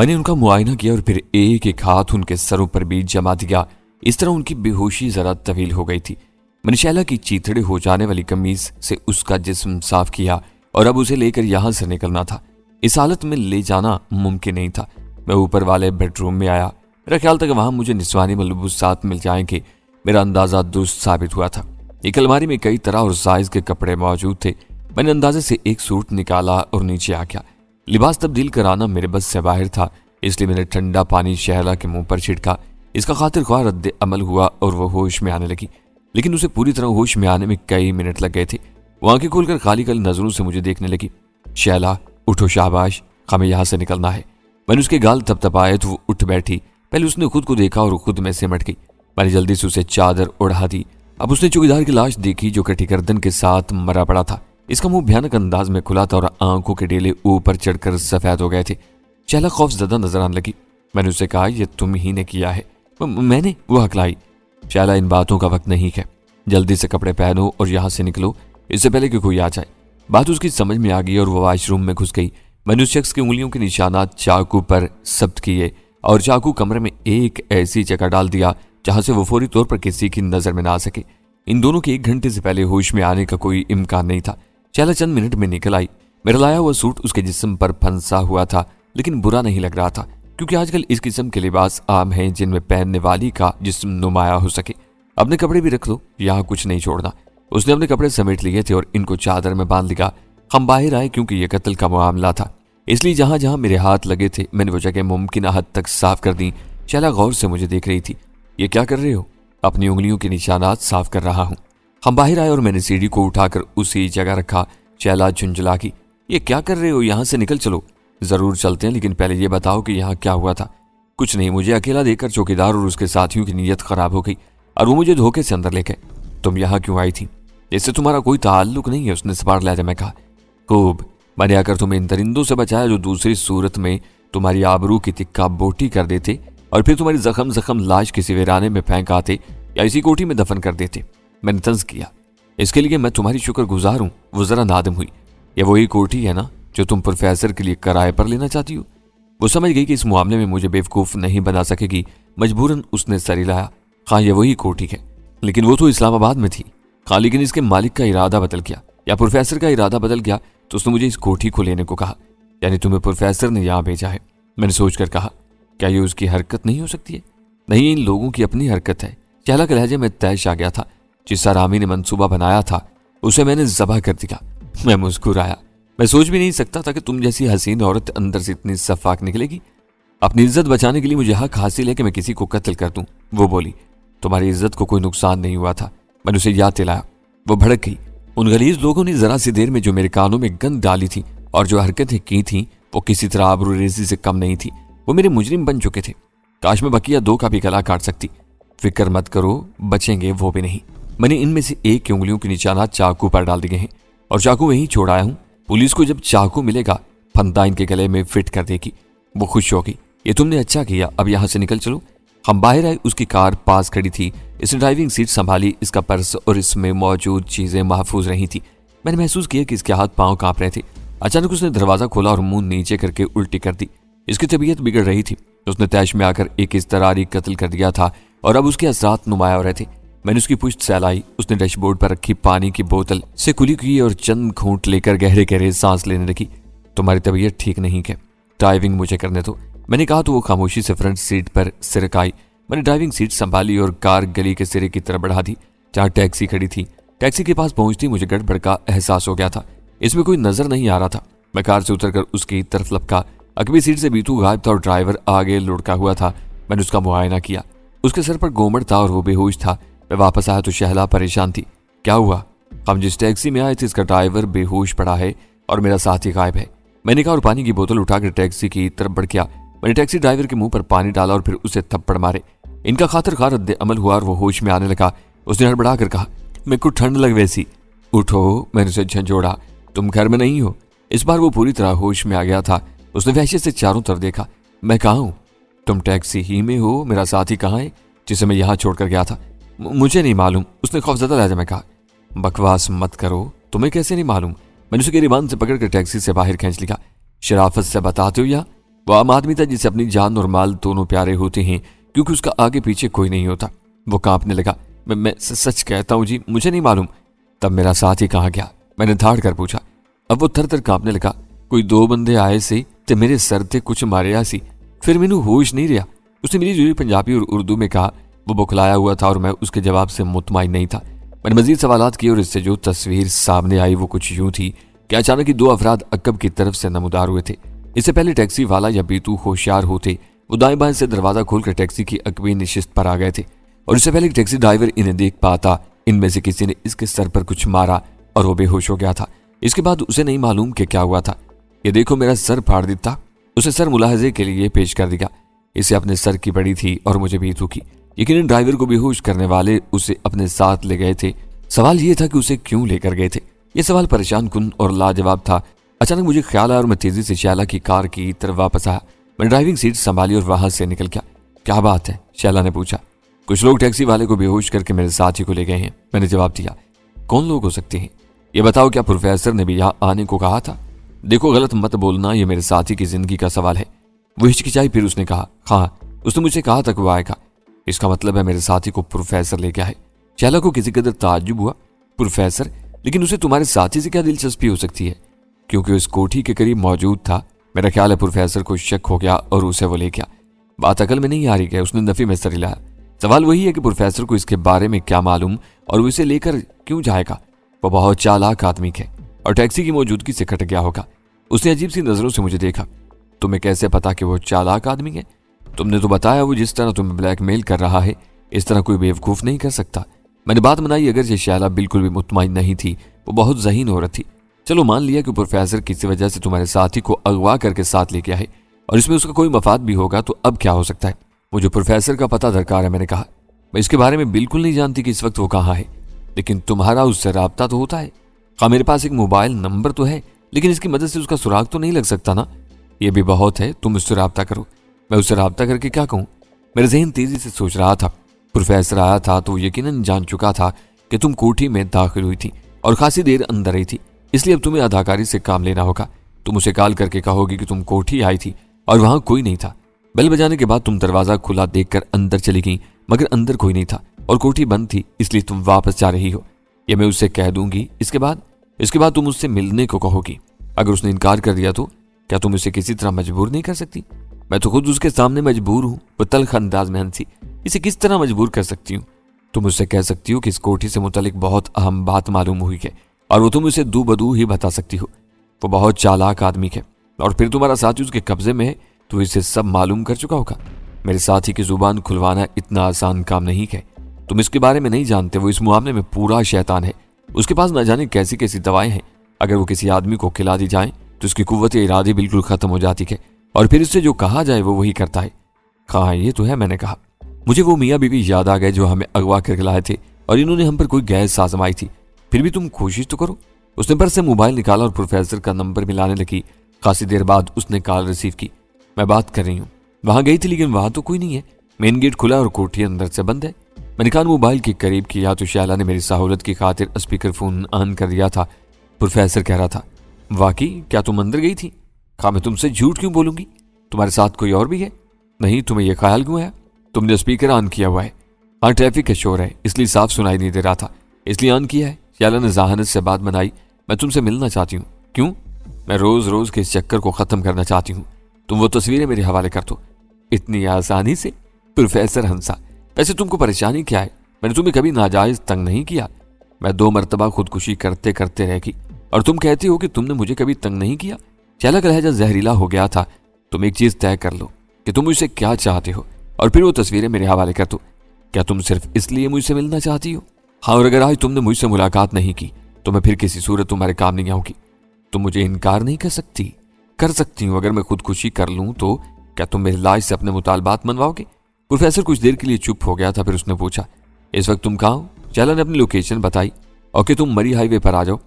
मैंने उनका मुआयना किया और फिर एक एक हाथ उनके सरों पर भी जमा दिया। इस तरह उनकी बेहोशी जरा तवील हो गई थी। मैंने शैला की चीथड़े हो जाने वाली कमीज से उसका जिस्म साफ किया और अब उसे लेकर यहां से निकलना था। इस हालत में ले जाना मुमकिन नहीं था। मैं ऊपर वाले बेडरूम में आया। मेरा ख्याल था कि वहां मुझे निस्वानी मलबूसात मिल जाएंगे। मेरा अंदाजा दुरुस्त साबित हुआ था। एक अलमारी में कई तरह और साइज के कपड़े मौजूद थे। मैंने अंदाजे से एक सूट निकाला और नीचे आ गया। लिबास तब्दील कराना मेरे बस से बाहर था, इसलिए मैंने ठंडा पानी शहला के मुंह पर छिड़का। इसका खातिर ख्वाह रद्द अमल हुआ और वह होश में आने लगी, लेकिन उसे पूरी तरह होश में आने में कई मिनट लग गए थे। वो आंखें खोलकर खाली खाली नजरों से मुझे देखने लगी। शैला उठो, शाबाश, हमें यहां से निकलना है। मैंने उसके गाल थपथपाए तो वो उठ बैठी। पहले उसने खुद को देखा और खुद में सिमट गई। मैंने जल्दी से उसे चादर ओढ़ा दी। अब उसने चौकीदार की लाश देखी जो कटी गर्दन के साथ मरा पड़ा था। इसका मुंह भयानक अंदाज में खुला था और आंखों के डेले ऊपर चढ़कर सफेद हो गए थे। शैला खौफजदा नजर आने लगी। मैंने उससे कहा, यह तुम ही ने किया है। मैंने? वो हकलाई। शैला, इन बातों का वक्त नहीं है। जल्दी से कपड़े पहनो और यहां से निकलो, इससे पहले कि कोई आ जाए। बात उसकी समझ में आ गई और वो वॉशरूम में घुस गई। मैंने उस शख्स की उंगलियों के निशानात चाकू पर जब्त किए और चाकू कमरे में एक ऐसी जगह डाल दिया जहां से वो फौरी तौर पर किसी की नजर में ना आ सके। इन दोनों के 1 घंटे से पहले होश में आने का कोई इम्कान नहीं था। शैला चंद मिनट में निकल आई। मेरा लाया हुआ सूट उसके जिस्म पर फंसा हुआ था, लेकिन बुरा नहीं लग रहा था, क्योंकि आजकल इस किस्म के लिबास आम हैं जिनमें पहनने वाली का जिस्म नुमाया हो सके। अपने कपड़े भी रख लो, यहाँ कुछ नहीं छोड़ना। उसने अपने कपड़े समेट लिए थे और इनको चादर में बांध लिया। हम बाहर आए क्योंकि यह कत्ल का मामला था, इसलिए जहां जहां मेरे हाथ लगे थे मैंने वो जगह मुमकिन हद तक साफ कर दी। शैला गौर से मुझे देख रही थी। ये क्या कर रहे हो? अपनी उंगलियों के निशानात साफ कर रहा हूं। हम बाहर आए और मैंने सीढ़ी को उठाकर उसी जगह रखा। शैला झुंझला की, ये क्या कर रहे हो? यहां से निकल चलो। जरूर चलते हैं, लेकिन पहले ये बताओ कि यहाँ क्या हुआ था। कुछ नहीं, मुझे अकेला देखकर चौकीदार और उसके साथियों की नीयत खराब हो गई और वो मुझे धोखे से अंदर ले गए। तुम यहाँ क्यों आई थी? इससे तुम्हारा कोई ताल्लुक नहीं है, उसने सवार लिया। मैं कहा, खूब, मैंने आकर तुम्हें इन दरिंदों से बचाया जो दूसरी सूरत में तुम्हारी आबरू की तिक्का बोटी कर देते और फिर तुम्हारी जख्म लाश किसी वीराने में फेंक आते या इसी कोठी में दफन कर देते। मैंने तंज किया, इसके लिए मैं तुम्हारी शुक्रगुजार हूं। वो जरा नादम हुई। ये वही कोठी है ना जो तुम प्रोफेसर के लिए किराए पर लेना चाहती हो? वो समझ गई कि इस मामले में मुझे बेवकूफ नहीं बना सकेगी। मजबूरन उसने सर हिलाया। हाँ, ये वही कोठी है, लेकिन वो तो इस्लामाबाद में थी। हाँ, लेकिन इसके मालिक का इरादा बदल गया या प्रोफेसर का इरादा बदल गया तो उसने मुझे इस कोठी को लेने को कहा। यानी तुम्हें प्रोफेसर ने यहाँ भेजा है? मैंने सोचकर कहा, क्या ये उसकी हरकत नहीं हो सकती है? नहीं, इन लोगों की अपनी हरकत है। शैला के लहजे में तैश आ गया था। जिस रामी ने मंसूबा बनाया था उसे मैंने जबह कर दिया। मैं मुस्कुराया। मैं सोच भी नहीं सकता था कि तुम जैसी हसीन औरत अंदर से इतनी सफाक निकलेगी। अपनी इज्जत बचाने के लिए मुझे हक हासिल है कि मैं किसी को कत्ल कर दूं। वो बोली, तुम्हारी इज्जत को कोई नुकसान नहीं हुआ था। मैंने उसे याद दिलाया। वो भड़क गई। उन गलीज लोगों ने जरा सी देर में जो मेरे कानों में गंद डाली थी और जो हरकतें की थी वो किसी तरह आबरूरेजी से कम नहीं थी। वो मेरे मुजरिम बन चुके थे। काश में बकिया 2 का भी गला काट सकती। फिक्र मत करो, बचेंगे वो भी नहीं। मैंने इनमें से एक की उंगलियों के निशानात चाकू पर डाल दिए हैं और चाकू वहीं छोड़ आया हूं। पुलिस को जब चाकू मिलेगा फंदा इनके गले में फिट कर देगी। वो खुश होगी। ये तुमने अच्छा किया, अब यहां से निकल चलो। हम बाहर आए। उसकी कार पास खड़ी थी। इसने ड्राइविंग सीट संभाली। इसका पर्स और इसमें मौजूद चीजें महफूज रही थी। मैंने महसूस किया कि इसके हाथ पांव कांप रहे थे। अचानक उसने दरवाजा खोला और मुंह नीचे करके उल्टी कर दी। इसकी तबीयत बिगड़ रही थी। उसने तैश में आकर एक इज़्तिरारी कत्ल कर दिया था और अब उसके असरात नुमाया हो रहे थे। मैंने उसकी पुश्त सहलाई। उसने डैशबोर्ड पर रखी पानी की बोतल से कुली की और चंद घूंट लेकर गहरे गहरे सांस लेने लगी। तुम्हारी तबीयत ठीक नहीं है, ड्राइविंग मुझे करने दो, मैंने कहा तो वो खामोशी से फ्रंट सीट पर सिरकाई। मैंने ड्राइविंग सीट संभाली और कार गली के सिरे की तरफ बढ़ा दी जहाँ टैक्सी खड़ी थी। टैक्सी के पास पहुंचती मुझे गड़बड़ का एहसास हो गया था। इसमें कोई नजर नहीं आ रहा था। मैं कार से उतरकर उसकी तरफ लपका। अगली सीट से बीतू गायब था और ड्राइवर आगे लुढ़का हुआ था। मैंने उसका मुआयना किया। उसके सर पर गोमड़ था और वो बेहोश था। मैं वापस आया तो शहला परेशान थी। क्या हुआ? हम जिस टैक्सी में आए थे इसका ड्राइवर बेहोश पड़ा है और मेरा साथी गायब है, मैंने कहा और पानी की बोतल उठाकर टैक्सी की तरफ बढ़ गया। मैंने टैक्सी ड्राइवर के मुंह पर पानी डाला और फिर उसे थप्पड़ मारे। इनका खातिर खा रद्द अमल हुआ और वो होश में आने लगा। उसने हड़बड़ा कर कहा, मेरे को ठंड लग वैसी। उठो, मैंने उसे झंझोड़ा। तुम घर में नहीं हो? इस बार वो पूरी तरह होश में आ गया था। उसने वहशत से चारों तरफ देखा। मैं कहाँ हूँ? तुम टैक्सी ही में हो। मेरा साथी कहाँ है जिसे मैं यहाँ छोड़कर गया था? मुझे नहीं मालूम, उसने खौफजदा लहजे में कहा। बकवास मत करो, तुम्हें कैसे नहीं मालूम? मैंने उसे गिरिबान से पकड़कर टैक्सी से बाहर खींच लिया। शराफत से बताते हो या? वो आम आदमी था जिसे अपनी जान और माल दोनों प्यारे होते हैं, क्योंकि उसका आगे पीछे कोई नहीं होता। वो कांपने लगा। मैं सच कहता हूं जी, मुझे नहीं मालूम। तब मेरा साथी कहाँ गया, मैंने धाड़ कर पूछा। अब वो थर थर कांपने लगा। कोई 2 बंदे आए से ते मेरे सर ते कुछ मारे सी, फिर मैनू होश नहीं रहा। उसने मेरी जुड़ी पंजाबी और उर्दू में कहा। वो बौखलाया हुआ था और मैं उसके जवाब से मुतमईन नहीं था। मैंने मजीद सवालात किए और इससे जो तस्वीर सामने आई वो कुछ यूं थी कि अचानक ही 2 अफराद अक्कब की तरफ से नमूदार हुए थे। इससे पहले टैक्सी वाला या बीतू होशियार होते, वो दाएं बाएं से दरवाजा खोलकर टैक्सी की अकबी निशिस्त पर आ गए थे। और इससे पहले टैक्सी ड्राइवर इन्हें देख पाता, इनमें से किसी ने इसके सर पर कुछ मारा और वो बेहोश हो गया था। इसके बाद उसे नहीं मालूम कि क्या हुआ था। ये देखो मेरा सर फाड़ देता। उसे सर मुलाहजे के लिए पेश कर दिया। इसे अपने सर की पड़ी थी और मुझे भी दुखी। यकीनन ड्राइवर को बेहोश करने वाले उसे अपने साथ ले गए थे। सवाल यह था कि उसे क्यों लेकर गए थे। यह सवाल परेशान कुन और लाजवाब था। अचानक मुझे ख्याल आया और मैं तेजी से शैला की कार की तरफ वापस आया। मैं ड्राइविंग सीट संभाली और वहां से निकल गया। क्या बात है, शैला ने पूछा। कुछ लोग टैक्सी वाले को बेहोश करके मेरे साथी को ले गए हैं, मैंने जवाब दिया। कौन लोग हो सकते हैं? ये बताओ, क्या प्रोफेसर ने भी यहाँ आने को कहा था? देखो गलत मत बोलना, ये मेरे साथी की जिंदगी का सवाल है। वो हिचकिचाई, फिर उसने कहा हाँ, उसने मुझे कहा था कि वो आएगा। इसका मतलब है मेरे साथी को प्रोफेसर ले गया है। शैला को किसी कदर ताज्जुब हुआ। प्रोफेसर? लेकिन उसे तुम्हारे साथी से क्या दिलचस्पी हो सकती है? क्योंकि उस कोठी के करीब मौजूद था। मेरा ख्याल है प्रोफेसर को शक हो गया और उसे वो ले गया। बात अकल में नहीं आ रही है, उसने नफी में सर हिलाया। सवाल वही है कि प्रोफेसर को इसके बारे में क्या मालूम और वो इसे लेकर क्यों जाएगा। वो बहुत चालाक आदमी है और टैक्सी की मौजूदगी से खट गया होगा। उसने अजीब सी नजरों से मुझे देखा। तुम्हें कैसे पता कि वो चालाक आदमी है? तुमने तो बताया वो जिस तरह तुम्हें ब्लैकमेल कर रहा है, इस तरह कोई बेवकूफ नहीं कर सकता। मैंने बात बनाई। अगर ये शैला बिल्कुल भी मुतमईन नहीं थी, वो बहुत ज़हीन औरत थी। चलो मान लिया कि प्रोफेसर किसी वजह से तुम्हारे साथी को अगवा करके साथ ले गया है और इसमें उसका कोई मफाद भी होगा, तो अब क्या हो सकता है? मुझे प्रोफेसर का पता दरकार है, मैंने कहा। मैं इसके बारे में बिल्कुल नहीं जानती कि इस वक्त वो कहाँ है, लेकिन तुम्हारा उससे राब्ता तो होता है। हाँ, मेरे पास एक मोबाइल नंबर तो है, लेकिन इसकी मदद से उसका सुराग तो नहीं लग सकता ना। ये भी बहुत है, तुम उससे राब्ता करो। मैं उससे राब्ता करके क्या कहूँ? मेरा जहन तेजी से सोच रहा था। प्रोफेसर आया था तो यकीनन जान चुका था कि तुम कोठी में दाखिल हुई थी और खासी देर अंदर ही थी, इसलिए अब तुम्हें अदाकारी से काम लेना होगा। तुम उसे कॉल करके कहोगी कि तुम कोठी आई थी और वहां कोई नहीं था। बेल बजाने के बाद तुम दरवाजा खुला देखकर अंदर चली गई, मगर अंदर कोई नहीं था और कोठी बंद थी, इसलिए तुम वापस जा रही हो। यह मैं उससे कह दूंगी। इसके बाद तुम उससे मिलने को कहोगी। अगर उसने इनकार कर दिया तो क्या तुम उसे किसी तरह मजबूर नहीं कर सकती? मैं तो खुद उसके सामने मजबूर हूं। वो तल्ख अंदाज में हंसी। इसे किस तरह मजबूर कर सकती हूँ? तुम उससे कह सकती हो कि इस कोठी से मुतालिक बहुत अहम बात मालूम हुई है और वो तुम उसे दू बदू ही बता सकती हो। वो बहुत चालाक आदमी है और फिर तुम्हारा साथी उसके कब्जे में है, तो इसे सब मालूम कर चुका होगा। मेरे साथी की जुबान खुलवाना इतना आसान काम नहीं है। तुम इसके बारे में नहीं जानते। वो इस मामले में पूरा शैतान है। उसके पास न जाने कैसी कैसी दवाएं हैं। अगर वो किसी आदमी को खिला दी जाए तो उसकी कुव्वत इरादी बिल्कुल खत्म हो जाती है और फिर उससे जो कहा जाए वो वही करता है। हाँ, ये तो है, मैंने कहा। मुझे वो मियाँ बीवी याद आ गए जो हमें अगवा करके लाए थे और इन्होंने हम पर कोई गैस आजमाई थी। फिर भी तुम कोशिश तो करो। उसने पर से मोबाइल निकाला और प्रोफेसर का नंबर मिलाने लगी। खासी देर बाद उसने कॉल रिसीव की। मैं बात कर रही हूँ। वहां गई थी लेकिन वहां तो कोई नहीं है। मेन गेट खुला और कोठी अंदर से बंद है। मैंने कान मोबाइल के करीब किया तो शैला ने मेरी सहूलत की खातिर स्पीकर फोन ऑन कर दिया था। प्रोफेसर कह रहा था, वाकई क्या तुम अंदर गई थी? हाँ, मैं तुमसे झूठ क्यों बोलूंगी? तुम्हारे साथ कोई और भी है? नहीं, तुम्हें यह ख्याल क्यों है? तुमने स्पीकर ऑन किया हुआ है। हाँ, ट्रैफिक का शोर है इसलिए साफ सुनाई नहीं दे रहा था, इसलिए ऑन किया है। शैला ने जहानत से बात बनाई। मैं तुमसे मिलना चाहती हूँ। क्यों? मैं रोज रोज के इस चक्कर को खत्म करना चाहती हूँ। तुम वो तस्वीरें मेरे हवाले कर दो। इतनी आसानी से? प्रोफेसर हंसा। वैसे तुमको परेशानी क्या है? मैंने तुम्हें कभी नाजायज तंग नहीं किया। मैं 2 मरतबा खुदकुशी करते करते रह गई और तुम कहती हो कि तुमने मुझे कभी तंग नहीं किया। शैला का लहजा जहरीला हो गया था। तुम एक चीज तय कर लो कि तुम मुझसे क्या चाहते हो और फिर वो तस्वीरें मेरे हवाले कर दो। क्या तुम सिर्फ इसलिए मुझसे मिलना चाहती हो? हाँ, और अगर आज तुमने मुझसे मुलाकात नहीं की तो मैं फिर किसी सूरत तुम्हारे काम नहीं आऊंगी। तुम मुझे इनकार नहीं कर सकती। कर सकती हूँ। अगर मैं खुदकुशी कर लूं तो क्या तुम मेरे लाज से अपने मुतालबात मनवाओगे? प्रोफेसर कुछ देर के लिए चुप हो गया था, फिर उसने पूछा, इस वक्त तुम कहाँ हो? शैला ने अपनी लोकेशन बताई। ओके, तुम मरी हाईवे पर आ जाओ।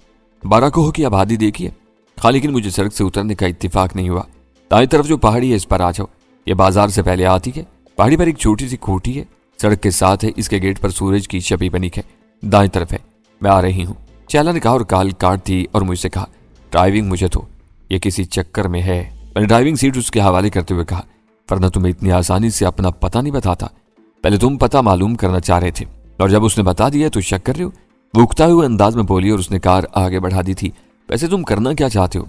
12 को हो की आबादी देखिए। हाँ, लेकिन मुझे सड़क से उतरने का इत्तेफाक नहीं हुआ। दाएं तरफ जो पहाड़ी है इस पर आ जाओ। ये बाजार से पहले आती है। पहाड़ी पर एक छोटी सी कोठी है, सड़क के साथ है। इसके गेट पर सूरज की छवि बनी है। दाएं तरफ है। मैं आ रही हूँ। शैला ने कहा और कॉल काट दी और मुझसे कहा, ड्राइविंग मुझे तो ये किसी चक्कर में है मैंने ड्राइविंग सीट उसके हवाले करते हुए कहा, वरना तुम्हें इतनी आसानी से अपना पता नहीं बताता। पहले तुम पता मालूम करना चाह रहे थे और जब उसने बता दिया तो शक कर रहे हो। वो उकताए हुए अंदाज में बोली और उसने कार आगे बढ़ा दी थी। वैसे तुम करना क्या चाहते हो?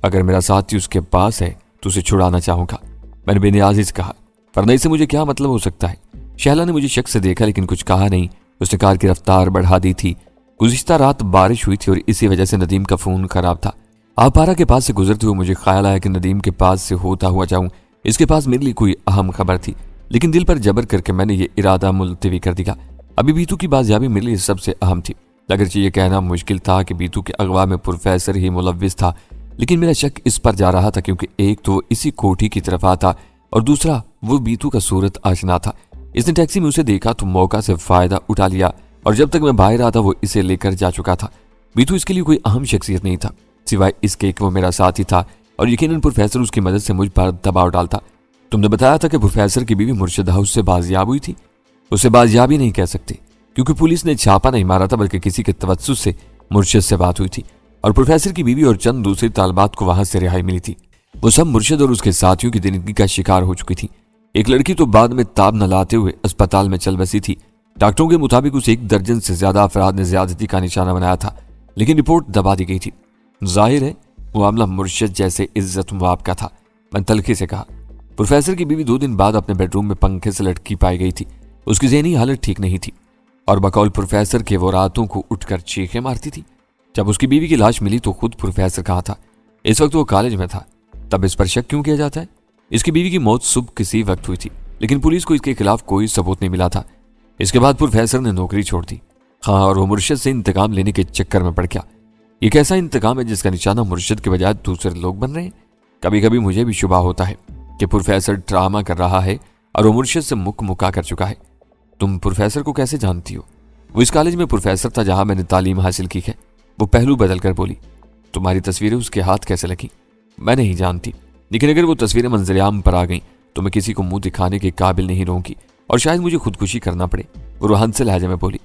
अगर मेरा साथी उसके पास है तो उसे छुड़ाना चाहूंगा, मैंने बेनियाजी से कहा, वरना इससे मुझे क्या मतलब हो सकता है? शहला ने मुझे शक से देखा लेकिन कुछ कहा नहीं। उसने कार की रफ्तार बढ़ा दी थी। गुज़िश्ता रात बारिश हुई थी और इसी वजह से नदीम का फोन खराब था। आपारा के पास से गुजरते हुए मुझे ख्याल आया कि नदीम के पास से होता हुआ जाऊं। इसके पास मेरे लिए कोई अहम खबर थी, लेकिन दिल पर जबर करके मैंने ये इरादा मुलतवी कर दिया। अभी बीतू की बाजियाबी मेरे लिए सबसे अहम थी। अगरचे ये कहना मुश्किल था कि बीतू के अगवा में प्रोफेसर ही मुलव्विस था, लेकिन मेरा शक इस पर जा रहा था क्योंकि एक तो इसी कोठी की तरफ आता और दूसरा वो बीतू का सूरत आशना था। इसने टैक्सी में उसे देखा तो मौका से फायदा उठा लिया और जब तक मैं बाहर आता वो इसे लेकर जा चुका था। बीतू इसके लिए कोई अहम शख्सियत नहीं था, सिवाय इसके कि वो मेरा साथी था और यकीनन प्रोफेसर उसकी मदद से मुझ पर दबाव डालता। तुमने बताया था कि प्रोफेसर की बीवी मुर्शिद हाउस से बाजियाब हुई थी। उसे बाजियाबी नहीं कह सकते क्योंकि पुलिस ने छापा नहीं मारा था, बल्कि किसी के तवज्जुह से मुर्शिद से बात हुई थी और प्रोफेसर की बीवी और चंद दूसरी तालबात को वहां से रिहाई मिली थी। वो सब मुर्शिद और उसके साथियों की जिंदगी का शिकार हो चुकी थी। एक लड़की तो बाद में ताब न लाते हुए अस्पताल में चल बसी थी। डॉक्टरों के मुताबिक उसे 1 दर्जन से ज्यादा अफराद ने ज्यादती का निशाना बनाया था, लेकिन रिपोर्ट दबा दी गई थी। जाहिर है मामला मुर्शिद जैसे इज्जत मुआब का था, मैंने तलखी से कहा। प्रोफेसर की बीवी 2 दिन बाद अपने बेडरूम में पंखे से लटकी पाई गई थी। उसकी ज़हनी हालत ठीक नहीं थी और बकौल प्रोफेसर के वो रातों को उठकर चीखें मारती थी। जब उसकी बीवी की लाश मिली तो खुद प्रोफेसर कहाँ था? इस वक्त वो कॉलेज में था। तब इस पर शक क्यों किया जाता है? इसकी बीवी की मौत सुबह किसी वक्त हुई थी, लेकिन पुलिस को इसके खिलाफ कोई सबूत नहीं मिला था। इसके बाद प्रोफेसर ने नौकरी छोड़ दी। हाँ, और वो मुर्शिद से इंतकाम लेने के चक्कर में पड़ गया। ये कैसा इंतकाम है जिसका निशाना मुर्शिद के बजाय दूसरे लोग बन रहे हैं? कभी कभी मुझे भी शुबा होता है कि प्रोफेसर ड्रामा कर रहा है और वो मुर्शिद से मुका कर चुका है। तुम प्रोफेसर को कैसे जानती हो? वो इस कॉलेज में प्रोफेसर था जहां मैंने तालीम हासिल की है। वो पहलू बदल कर बोली। तुम्हारी तस्वीरें उसके हाथ कैसे लगी? मैं नहीं जानती, लेकिन अगर वो तस्वीरें मंजरेआम पर आ गईं तो मैं किसी को मुंह दिखाने के काबिल नहीं रहूंगी और शायद मुझे खुदकुशी करना पड़े। वो रोहन से लहजे में बोली।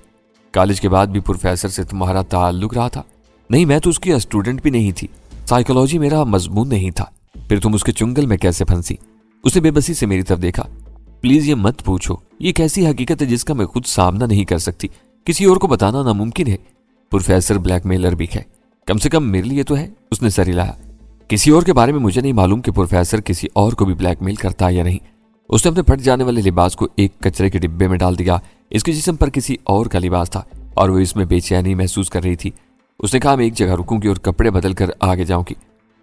कॉलेज के बाद भी प्रोफेसर से तुम्हारा ताल्लुक रहा था? नहीं, मैं तो उसकी स्टूडेंट भी नहीं थी। साइकोलॉजी मेरा मजमून नहीं था। फिर तुम उसके चुंगल में कैसे फंसी? उसने बेबसी से मेरी तरफ देखा। प्लीज ये मत पूछो, ये कैसी हकीकत है जिसका मैं खुद सामना नहीं कर सकती। किसी और को बताना नामुमकिन है। प्रोफेसर ब्लैकमेलर भी है, कम से कम मेरे लिए तो है। उसने सर हिलाया। किसी और के बारे में मुझे नहीं मालूम कि प्रोफेसर किसी और को भी ब्लैकमेल करता है या नहीं। उसने अपने फट जाने वाले लिबास को एक कचरे के डिब्बे में डाल दिया। इसके जिस्म पर किसी और का लिबास था और वो इसमें बेचैनी महसूस कर रही थी। उसने कहा, मैं एक जगह रुकूंगी और कपड़े बदल कर आगे जाऊंगी।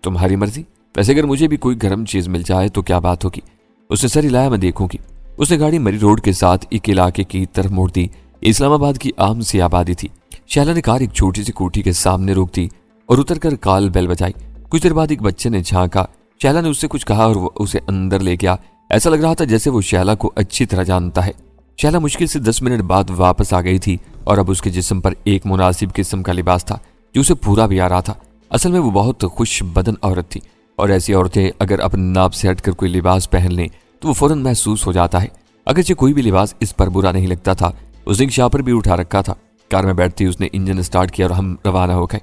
तुम्हारी मर्जी। वैसे अगर मुझे भी कोई गर्म चीज मिल जाए तो क्या बात होगी? उसने सर हिलाया। मैं देखूंगी। उसने गाड़ी मरी रोड के साथ एक इलाके की तरफ मोड़ दी। इस्लामाबाद की आम सी आबादी थी। शैला ने कार एक छोटी सी कोठी के सामने रोक दी और उतरकर कॉल बेल बजाई। कुछ देर बाद एक बच्चे ने झांका। शैला ने उससे कुछ कहा और वो उसे अंदर ले गया। ऐसा लग रहा था जैसे वो शैला को अच्छी तरह जानता है। शैला मुश्किल से 10 मिनट बाद वापस आ गई थी और अब उसके जिस्म पर एक मुनासिब किस्म का लिबास था जो उसे पूरा भी आ रहा था। असल में वो बहुत खुश बदन औरत थी और ऐसी औरतें अगर अपने नाप से हटकर कोई लिबास पहन लें तो वो फौरन महसूस हो जाता है। अगरचे कोई भी लिबास इस पर बुरा नहीं लगता था। उसने एक शापर भी उठा रखा था। कार में बैठती उसने इंजन स्टार्ट किया और हम रवाना हो गए।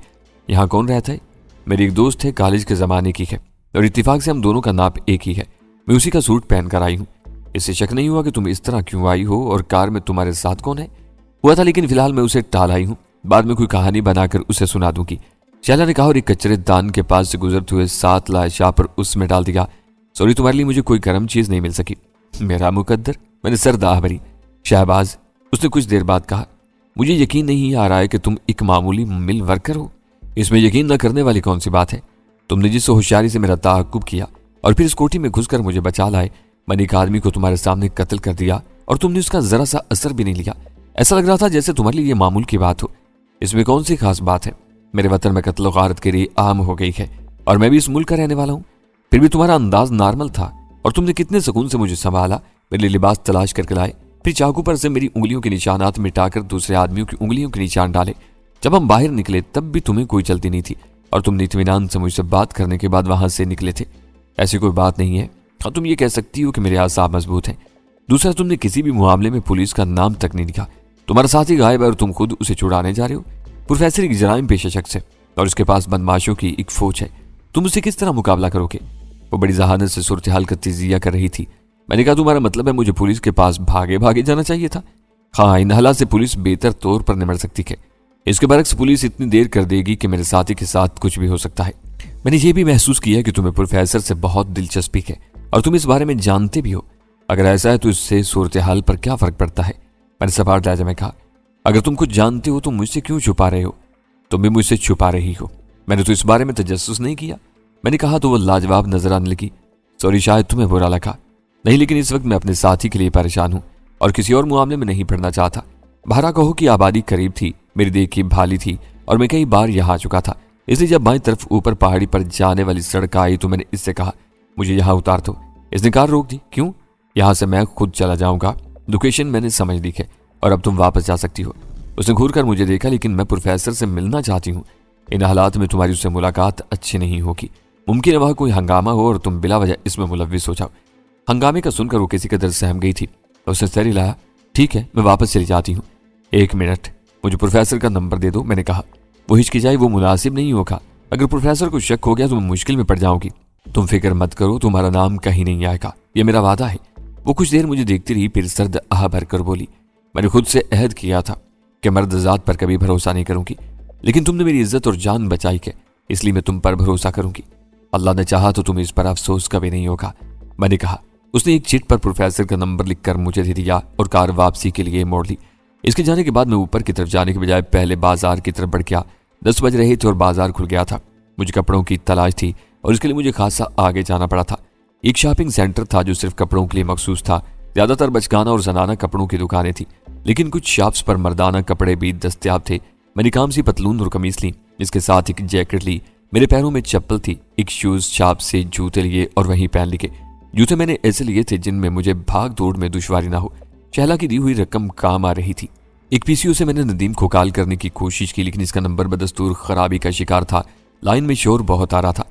यहाँ कौन रहता है? मेरी एक दोस्त है, कॉलेज के ज़माने की है और इत्तेफाक से हम दोनों का नाप एक ही है। मैं उसी का सूट पहन कर आई हूँ। इससे शक नहीं हुआ कि तुम इस तरह क्यों आई हो और कार में तुम्हारे साथ कौन है? हुआ था, लेकिन फिलहाल मैं उसे टाल आई हूँ। बाद में कोई कहानी बनाकर उसे सुना दूंगी। शैला ने कहा और एक कचरे दान के पास से गुजरते हुए 7 लाए शापर उसमें डाल दिया। सॉरी, तुम्हारे लिए मुझे कोई गर्म चीज नहीं मिल सकी। मेरा मुकद्दर। मैंने सर दाह भरी। शहबाज, उसने कुछ देर बाद कहा, मुझे यकीन नहीं आ रहा है कि तुम एक मामूली मिल वर्कर हो। इसमें यकीन न करने वाली कौन सी बात है? तुमने जिस होशियारी से मेरा ताक़ुब किया और फिर इस कोठी में घुसकर मुझे बचा लाए। मैंने एक आदमी को तुम्हारे सामने कत्ल कर दिया और तुमने उसका जरा सा असर भी नहीं लिया। ऐसा लग रहा था जैसे तुम्हारे लिए ये मामूल की बात हो। इसमें कौन सी खास बात है? मेरे वतन में कत्ल गारत के लिए आम हो गई है और मैं भी इस मुल्क का रहने वाला हूँ। फिर भी तुम्हारा अंदाज नॉर्मल था और तुमने कितने सुकून से मुझे संभाला, मेरे लिए लिबास तलाश करके लाए, फिर चाकू पर से मेरी उंगलियों के निशानात मिटाकर दूसरे आदमियों की उंगलियों के निशान डाले। जब हम बाहर निकले तब भी तुम्हें कोई चलती नहीं थी और तुमने इत्मीनान से मुझसे बात करने के बाद वहां से निकले थे। ऐसी कोई बात नहीं है। हाँ, तुम ये कह सकती हो कि मेरे आसाब मजबूत हैं। दूसरा, तुमने किसी भी मामले में पुलिस का नाम तक नहीं लिखा। तुम्हारा साथी गायब है और तुम खुद उसे छुड़ाने जा रहे हो। प्रोफेसर एक जराइम पेशा शख्स है और उसके पास बदमाशों की एक फौज है। तुम उससे किस तरह मुकाबला करोगे? वो बड़ी जहानत से सूरत हाल का तजिया कर रही थी। मैंने कहा, तुम्हारा मतलब है मुझे पुलिस के पास भागे भागे जाना चाहिए था? हाँ, इन हालात से पुलिस बेहतर तौर पर निमट सकती है। इसके बरक्स पुलिस इतनी देर कर देगी कि मेरे साथी के साथ कुछ भी हो सकता है। मैंने ये भी महसूस किया कि तुम्हें प्रोफेसर से बहुत दिलचस्पी है और तुम इस बारे में जानते भी हो। अगर ऐसा है तो इससे सूरत हाल पर क्या फर्क पड़ता है? मैंने सवाल लहजे में कहा, अगर तुम कुछ जानते हो तो मुझसे क्यों छुपा रहे हो? तुम भी मुझसे छुपा रही हो। मैंने तो इस बारे में तजस्सुस नहीं किया। मैंने कहा तो वो लाजवाब नजर आने लगी। सॉरी, शायद तुम्हें बुरा लगा। नहीं, लेकिन इस वक्त मैं अपने साथी के लिए परेशान हूं और किसी और मामले में नहीं पड़ना चाहता। भारा कहो कि आबादी करीब थी, मेरी देखी भाली थी और मैं कई बार यहाँ आ चुका था। इसलिए जब बाईं तरफ ऊपर पहाड़ी पर जाने वाली सड़क आई तो मैंने इससे कहा, मुझे यहाँ उतार दो। इसने कार रोक दी। क्यों? यहाँ से मैं खुद चला जाऊंगा। लोकेशन मैंने समझ ली है और अब तुम वापस जा सकती हो। उसने घूर कर मुझे देखा, लेकिन मैं प्रोफेसर से मिलना चाहती हूँ। इन हालात में तुम्हारी उससे मुलाकात अच्छी नहीं होगी। मुमकिन है वहाँ कोई हंगामा हो और तुम बिला वजह इसमें मुलविस हो जाओ। हंगामे का सुनकर वो किसी कदर सहम गई थी। उसने सर हिलाया। ठीक है, मैं वापस चली जाती हूँ। 1 मिनट, मुझे प्रोफेसर का नंबर दे दो, मैंने कहा। वो हिचकिचाई। वो मुनासिब नहीं होगा। अगर प्रोफेसर को शक हो गया तो मैं मुश्किल में पड़ जाऊंगी। तुम फिक्र मत करो, तुम्हारा नाम कहीं नहीं आएगा, ये मेरा वादा है। वो कुछ देर मुझे देखती रही, फिर सर्द आह भरकर बोली, मैंने खुद से अहद किया था कि मर्द जात पर कभी भरोसा नहीं करूंगी, लेकिन तुमने मेरी इज्जत और जान बचाई है, इसलिए मैं तुम पर भरोसा करूंगी। अल्लाह ने चाहा तो तुम्हें इस पर अफसोस कभी नहीं होगा, मैंने कहा। उसने एक चिट पर प्रोफेसर का नंबर लिखकर मुझे दे दिया और कार वापसी के लिए मोड़ ली। इसके जाने के बाद मैं ऊपर की तरफ जाने के बजाय पहले बाजार की तरफ बढ़ गया। 10 बज रहे थे और बाजार खुल गया था। मुझे कपड़ों की तलाश थी और इसके लिए मुझे खासा आगे जाना पड़ा था। एक शॉपिंग सेंटर था जो सिर्फ कपड़ों के लिए मखसूस था। ज्यादातर बचकाना और जनाना कपड़ों की दुकानें थी, लेकिन कुछ शॉप्स पर मर्दाना कपड़े भी दस्तयाब थे। मैंने काम सी पतलून और कमीज ली, इसके साथ एक जैकेट ली। मेरे पैरों में चप्पल थी। एक शूज शॉप से जूते लिए और वहीं पहन लिए। जूते मैंने ऐसे लिए थे जिनमें मुझे भाग दौड़ में दुश्वारी ना हो। शहला की दी हुई रकम काम आ रही थी। एक पीसीओ से मैंने नदीम को कॉल करने की कोशिश की, लेकिन इसका नंबर बदस्तूर खराबी का शिकार था। लाइन में शोर बहुत आ रहा था।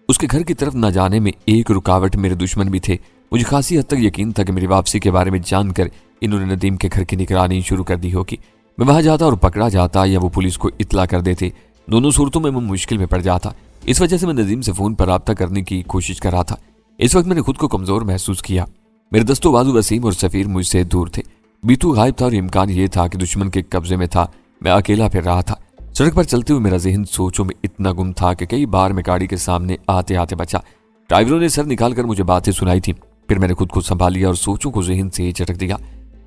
उसके घर की तरफ न जाने में एक रुकावट मेरे दुश्मन भी थे। मुझे खासी हद तक यकीन था कि मेरी वापसी के बारे में जानकर इन्होंने नदीम के घर की निगरानी शुरू कर दी होगी। मैं वहां जाता और पकड़ा जाता या वो पुलिस को इतला कर देते। दोनों सूरतों में मैं मुश्किल में पड़ जाता। इस वजह से मैं नदीम से फोन पर राब्ता करने की कोशिश कर रहा था। इस वक्त मैंने खुद को कमजोर महसूस किया। मेरे दस्तों बाजू वसीम और सफीर मुझसे दूर थे। बीतू गायब था और इम्कान ये था कि दुश्मन के कब्जे में था। मैं अकेला फिर रहा था। सड़क पर चलते हुए मेरा जहन सोचों में इतना गुम था कि कई बार मैं गाड़ी के सामने आते आते बचा। ड्राइवरों ने सर निकालकर मुझे बातें सुनाई थी। फिर मैंने खुद को संभाल लिया और सोचों को जहन से झटक दिया।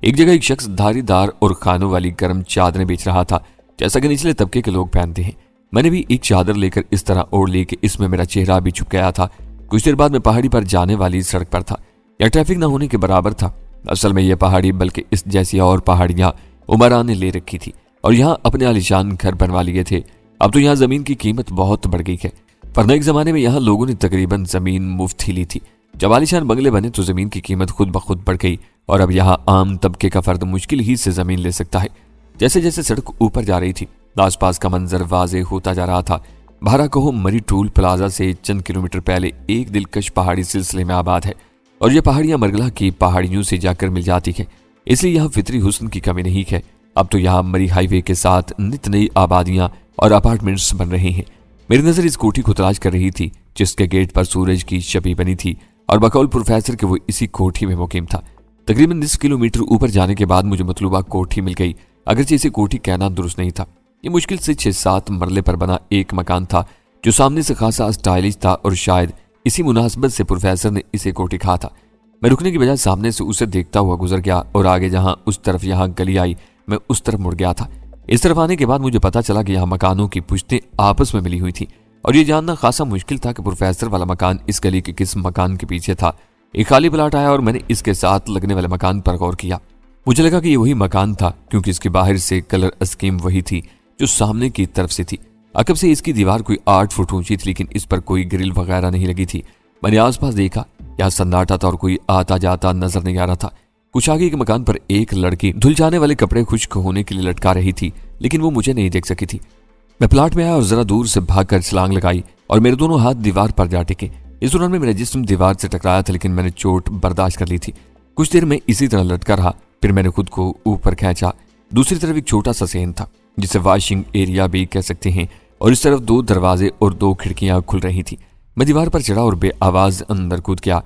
एक जगह एक शख्स धारीदार और खानों वाली गर्म चादरें बेच रहा था, जैसा कि निचले तबके के लोग पहनते हैं। मैंने भी एक चादर लेकर इस तरह ओढ़ ली कि इसमें मेरा चेहरा भी छुप गया था। कुछ देर बाद मैं पहाड़ी पर जाने वाली सड़क पर था। यह ट्रैफिक न होने के बराबर था। असल में यह पहाड़ी बल्कि इस जैसी और पहाड़ियां उमरा ने ले रखी थी और यहाँ अपने आलिशान घर बनवा लिए थे। अब तो यहाँ जमीन की कीमत बहुत बढ़ गई है, वरना एक जमाने में यहाँ लोगों ने तकरीबन जमीन मुफ्त ही ली थी। जब आलिशान बंगले बने तो जमीन की कीमत खुद ब खुद बढ़ गई और अब यहाँ आम तबके का फर्द मुश्किल ही से जमीन ले सकता है। जैसे जैसे सड़क ऊपर जा रही थी, आसपास का मंजर वाजे होता जा रहा था। भारा कहो मरी टूल प्लाजा से चंद किलोमीटर पहले एक दिलकश पहाड़ी सिलसिले में आबाद है और ये पहाड़ियां मरगला की पहाड़ियों से जाकर मिल जाती है, इसलिए यहाँ फितरी हुस्न की कमी नहीं है। अब तो यहाँ मरी हाईवे के साथ नित नई आबादियां और अपार्टमेंट्स बन रहे हैं। मेरी नजर इस कोठी को तलाश कर रही थी जिसके गेट पर सूरज की छवि बनी थी और बकौल प्रोफेसर के वो इसी कोठी में मुकीम था। तकरीबन 10 किलोमीटर ऊपर जाने के बाद मुझे मतलूबा कोठी मिल गई। अगरचे इसे कोठी कहना दुरुस्त नहीं था। ये मुश्किल से 6-7 मरले पर बना एक मकान था जो सामने से खासा स्टाइलिश था और शायद इसी मुनासबत से प्रोफेसर ने इसे कोठी कहा था। मैं रुकने की बजाय सामने से उसे देखता हुआ गुजर गया और आगे जहां उस तरफ यहाँ गली आई मैं उस तरफ मुड़ गया था। इस तरफ आने के बाद मुझे पता चला कि यहाँ मकानों की पुश्तें आपस में मिली हुई थी और ये जानना खासा मुश्किल था कि प्रोफेसर वाला मकान इस गली के किस मकान के पीछे था। एक खाली प्लाट आया और मैंने इसके साथ लगने वाले मकान पर गौर किया। मुझे लगा कि ये वही मकान था क्योंकि इसके बाहर से कलर स्कीम वही थी जो सामने की तरफ से थी। अकब से इसकी दीवार कोई 8 फुट ऊंची थी, लेकिन इस पर कोई ग्रिल वगैरह नहीं लगी थी। मैंने आसपास देखा, यहाँ सन्नाटा था और कोई आता जाता नजर नहीं आ रहा था। कुछ आगे के मकान पर एक लड़की धुल जाने वाले कपड़े खुश्क होने के लिए लटका रही थी, लेकिन वो मुझे नहीं देख सकी थी। मैं प्लाट में आया और जरा दूर से भागकर छलांग लगाई और मेरे दोनों हाथ दीवार पर जा टिके। इस दौरान में मेरा जिस्म दीवार से टकराया था, लेकिन मैंने चोट बर्दाश्त कर ली थी। कुछ देर में इसी तरह लटका रहा, फिर मैंने खुद को ऊपर खींचा। दूसरी तरफ एक छोटा सा सेन था जिसे वॉशिंग एरिया भी कह सकते हैं और इस तरफ 2 दरवाजे और 2 खिड़कियां खुल रही थी। मैं दीवार पर चढ़ा और बेआवाज अंदर कूद गया।